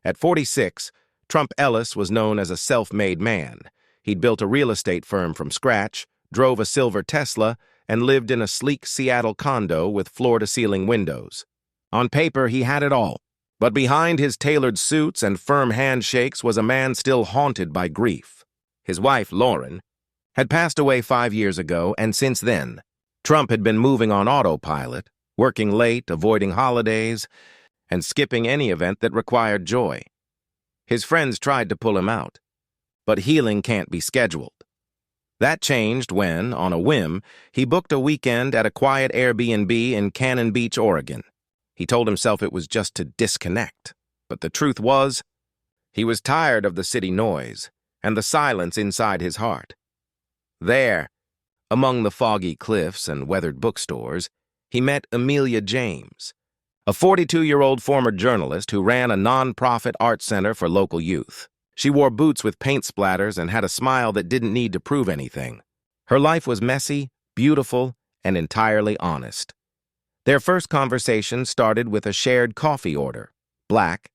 At 46, Trump Ellis was known as a self-made man. He'd built a real estate firm from scratch, drove a silver Tesla, and lived in a sleek Seattle condo with floor-to-ceiling windows. On paper, he had it all. But behind his tailored suits and firm handshakes was a man still haunted by grief. His wife, Lauren, had passed away 5 years ago, and since then, Trump had been moving on autopilot, working late, avoiding holidays, and skipping any event that required joy. His friends tried to pull him out, but healing can't be scheduled. That changed when, on a whim, he booked a weekend at a quiet Airbnb in Cannon Beach, Oregon. He told himself it was just to disconnect, but the truth was, he was tired of the city noise and the silence inside his heart. There, among the foggy cliffs and weathered bookstores, he met Emilia James, a 42-year-old former journalist who ran a non-profit art center for local youth. She wore boots with paint splatters and had a smile that didn't need to prove anything. Her life was messy, beautiful, and entirely honest. Their first conversation started with a shared coffee order, black,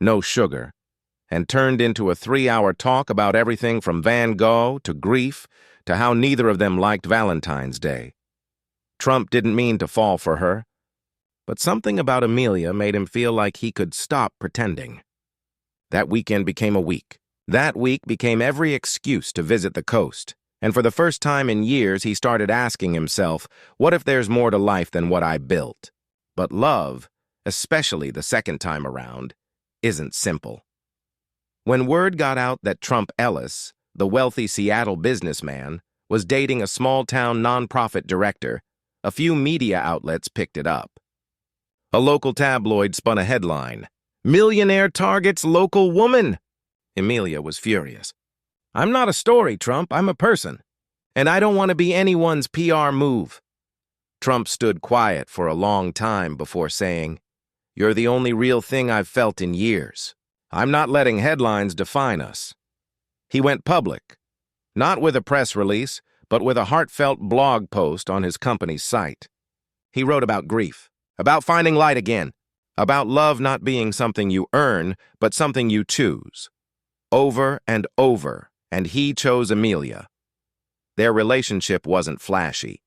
no sugar, and turned into a 3-hour talk about everything from Van Gogh to grief to how neither of them liked Valentine's Day. Trump didn't mean to fall for her, but something about Emilia made him feel like he could stop pretending. That weekend became a week. That week became every excuse to visit the coast. And for the first time in years, he started asking himself, what if there's more to life than what I built? But love, especially the second time around, isn't simple. When word got out that Trump Ellis, the wealthy Seattle businessman, was dating a small-town nonprofit director, a few media outlets picked it up. A local tabloid spun a headline, "Millionaire targets local woman." Emilia was furious. "I'm not a story, Trump. I'm a person. And I don't want to be anyone's PR move." Trump stood quiet for a long time before saying, "You're the only real thing I've felt in years. I'm not letting headlines define us." He went public, not with a press release, but with a heartfelt blog post on his company's site. He wrote about grief, about finding light again, about love not being something you earn, but something you choose. Over and over, and he chose Emilia. Their relationship wasn't flashy.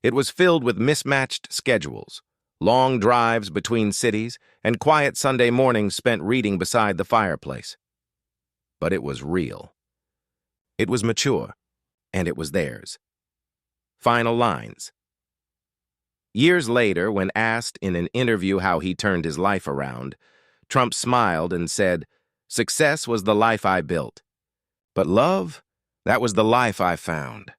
It was filled with mismatched schedules, long drives between cities, and quiet Sunday mornings spent reading beside the fireplace. But it was real. It was mature, and it was theirs. Final lines. Years later, when asked in an interview how he turned his life around, Trump smiled and said, "Success was the life I built. But love, that was the life I found."